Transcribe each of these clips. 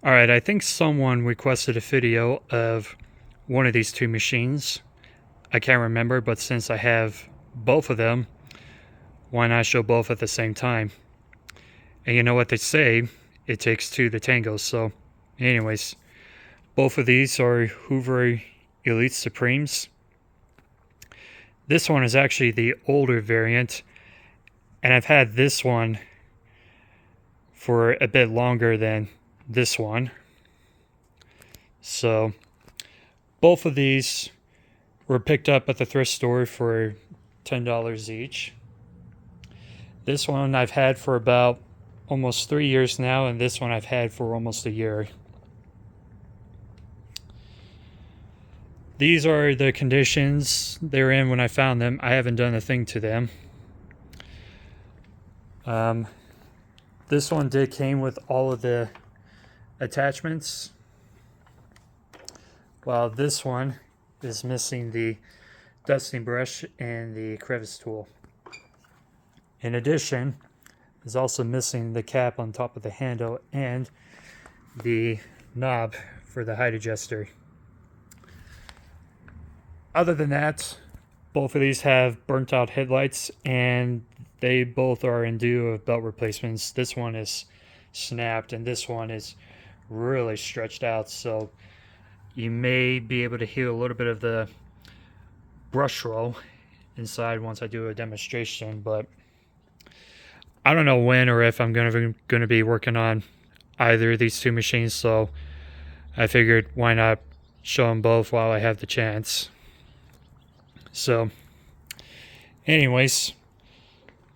Alright, I think someone requested a video of one of these two machines. I can't remember, but since I have both of them, why not show both at the same time? And you know what they say, it takes two to tango. So anyways, both of these are Hoover Elite Supremes. This one is actually the older variant, and I've had this one for a bit longer than this one. So both of these were picked up at the thrift store for $10 each. This one I've had for about almost 3 years now, and this one I've had for almost a year. These are the conditions they're in when I found them. I haven't done a thing to them. This one came with all of the attachments, while this one is missing the dusting brush and the crevice tool. In addition, is also missing the cap on top of the handle and the knob for the height adjuster. Other than that, both of these have burnt out headlights, and they both are in due of belt replacements. This one is snapped and this one is really stretched out, so you may be able to hear a little bit of the brush roll inside once I do a demonstration, but I don't know when or if I'm going to be working on either of these two machines, so I figured why not show them both while I have the chance. So anyways,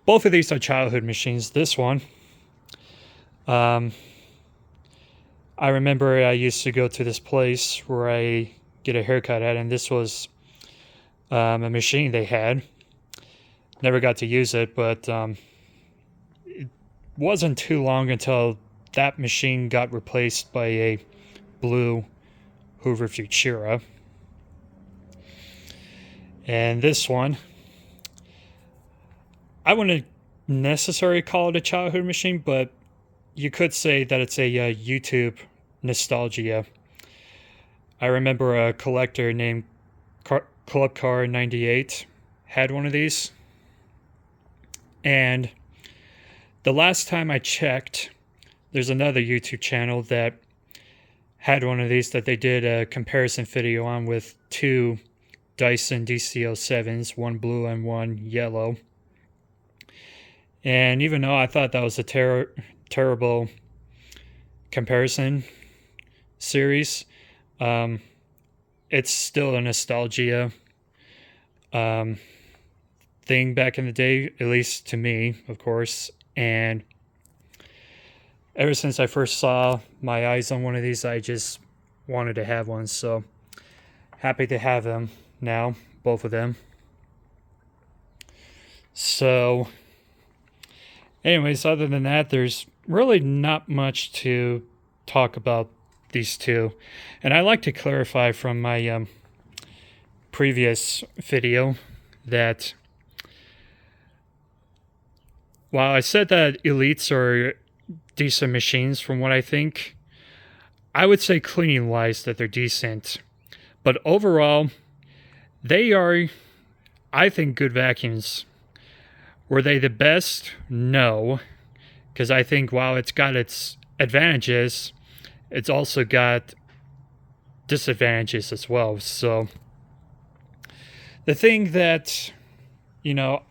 both of these are childhood machines. This one, I remember I used to go to this place where I get a haircut at, and this was a machine they had. Never got to use it, but it wasn't too long until that machine got replaced by a blue Hoover Futura. And this one, I wouldn't necessarily call it a childhood machine, but you could say that it's a YouTube nostalgia. I remember a collector named Club Car 98 had one of these, and the last time I checked, there's another YouTube channel that had one of these that they did a comparison video on with two Dyson DC-07s, one blue and one yellow. And even though I thought that was a terrible comparison series, it's still a nostalgia thing back in the day, at least to me, of course. And ever since I first saw my eyes on one of these, I just wanted to have one. So happy to have them now, both of them. So anyways, other than that, there's really not much to talk about these two. And I like to clarify from my previous video that while I said that Elites are decent machines from what I think, I would say cleaning wise that they're decent. But overall, they are, I think, good vacuums. Were they the best? No. Because I think while it's got its advantages, it's also got disadvantages as well. So the thing that,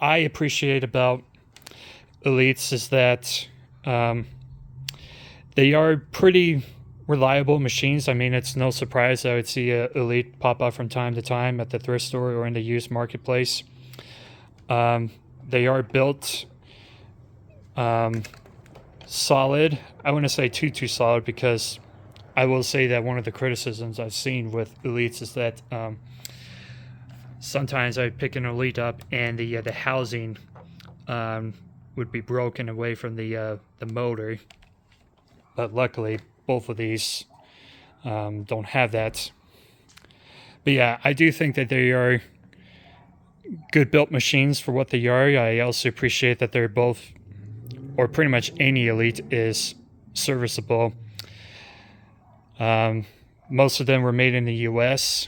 I appreciate about Elites is that they are pretty reliable machines. I mean, it's no surprise I would see a Elite pop up from time to time at the thrift store or in the used marketplace. They are built solid. I wouldn't say too solid, because I will say that one of the criticisms I've seen with Elites is that sometimes I pick an Elite up and the housing would be broken away from the motor. But luckily, both of these don't have that. But yeah, I do think that they are good built machines for what they are. I also appreciate that they're both, or pretty much any Elite is serviceable. Most of them were made in the U.S.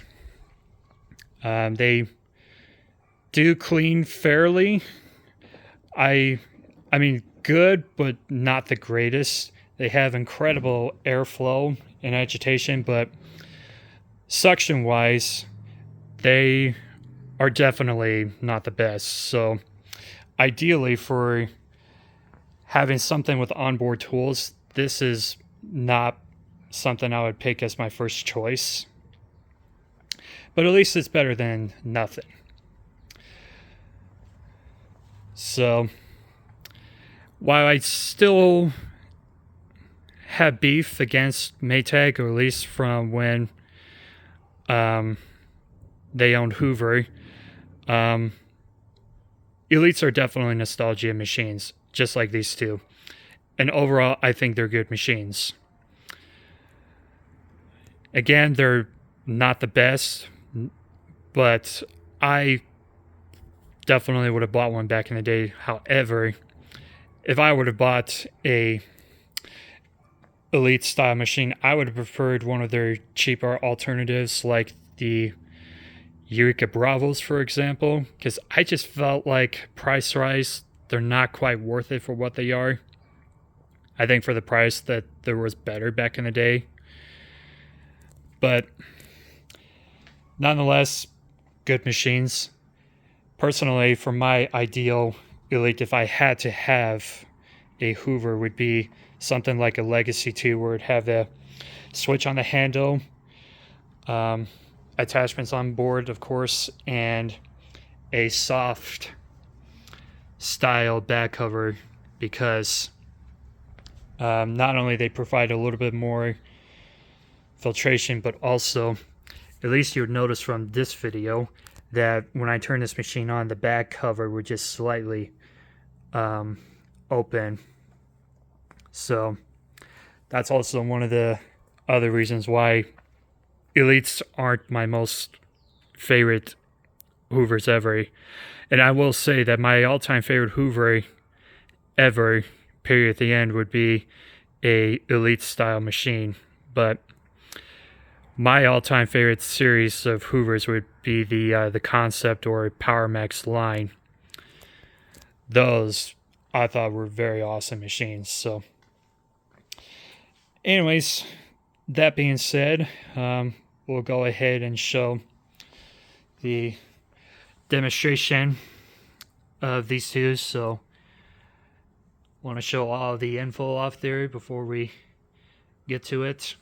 They do clean fairly. I mean, good, but not the greatest. They have incredible airflow and agitation, but suction-wise, they are definitely not the best. So ideally, for having something with onboard tools, this is not something I would pick as my first choice. But at least it's better than nothing. So while I still have beef against Maytag, or at least from when they owned Hoover, Elites are definitely nostalgia machines, just like these two. And overall, I think they're good machines. Again, they're not the best, but I definitely would have bought one back in the day. However, if I would have bought a Elite style machine, I would have preferred one of their cheaper alternatives, like the Eureka Bravos, for example, because I just felt like price-wise, they're not quite worth it for what they are. I think for the price that there was better back in the day. But nonetheless, good machines. Personally, for my ideal Elite, if I had to have a Hoover, would be something like a Legacy 2, where it'd have the switch on the handle, attachments on board, of course, and a soft style back cover, because not only they provide a little bit more filtration, but also, at least you would notice from this video, that when I turn this machine on, the back cover would just slightly open. So that's also one of the other reasons why Elites aren't my most favorite Hoovers ever. And I will say that my all-time favorite Hoover ever, period, at the end, would be a Elite style machine. But my all-time favorite series of Hoovers would be the Concept or Power Max line. Those I thought were very awesome machines. So anyways, that being said, we'll go ahead and show the demonstration of these two. So want to show all the info off there before we get to it.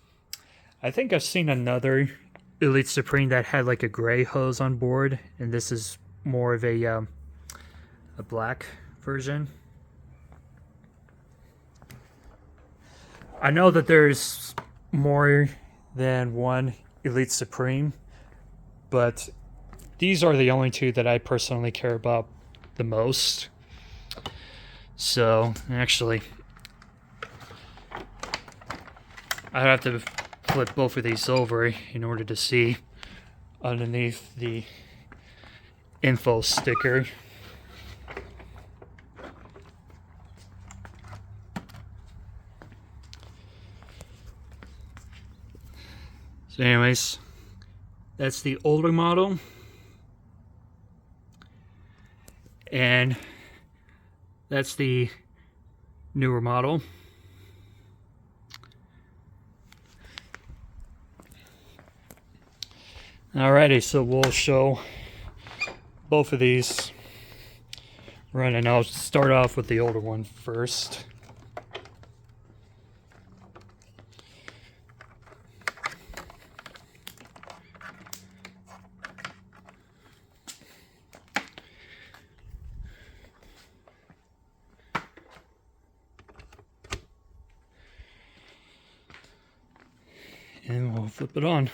I think I've seen another Elite Supreme that had like a gray hose on board, and this is more of a black version. I know that there's more than one Elite Supreme, but these are the only two that I personally care about the most. So actually, I have to flip both of these over in order to see underneath the info sticker. So anyways, that's the older model, and that's the newer model. Alrighty, so we'll show both of these running. I'll start off with the older one first. And we'll flip it on.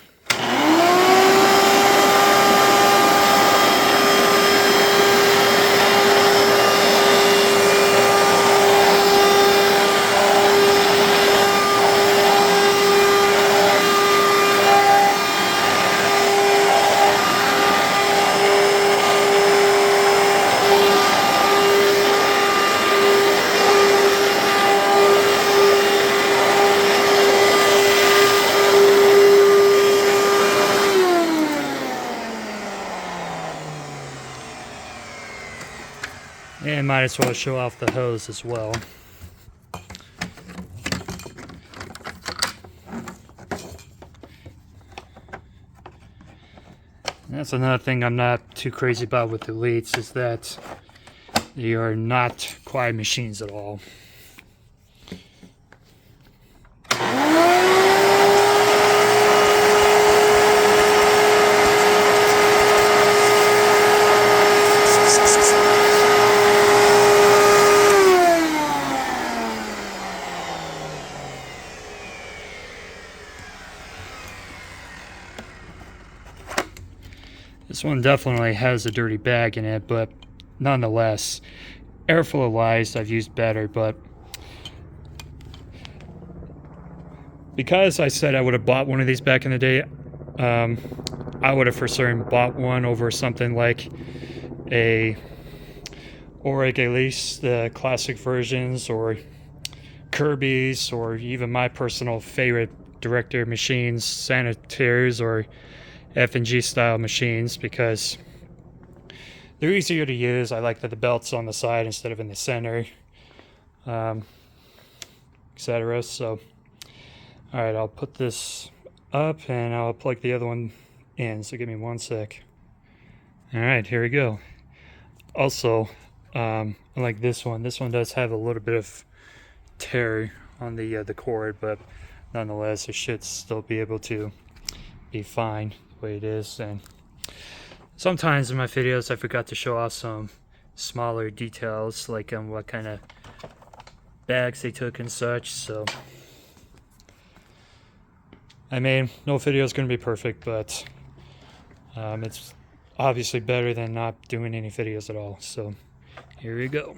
might as well show off the hose as well. That's another thing I'm not too crazy about with Elites, is that they are not quiet machines at all. This one definitely has a dirty bag in it, but nonetheless, Airful of Lies I've used better. But because I said I would have bought one of these back in the day, I would have for certain bought one over something like a Auric Elise, the classic versions, or Kirby's, or even my personal favorite director machines, Sanitaires or F&G style machines, because they're easier to use. I like that the belt's on the side instead of in the center, etc. So, alright, I'll put this up and I'll plug the other one in, so give me one sec. Alright, here we go. Also, unlike this one does have a little bit of tear on the cord, but nonetheless it should still be able to be fine the way it is. And sometimes in my videos I forgot to show off some smaller details, like what kind of bags they took and such. So I mean, no video is going to be perfect, but it's obviously better than not doing any videos at all. So here we go.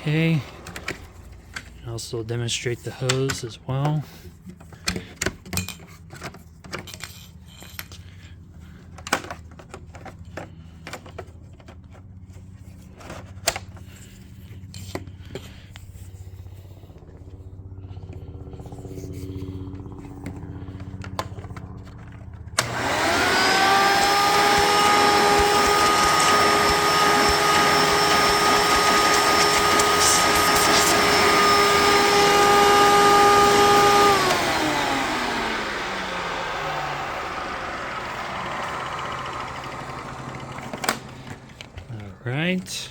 Okay, also demonstrate the hose as well. Right,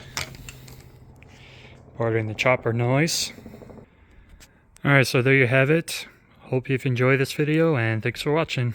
pardon the chopper noise. Alright, so there you have it. Hope you've enjoyed this video, and thanks for watching.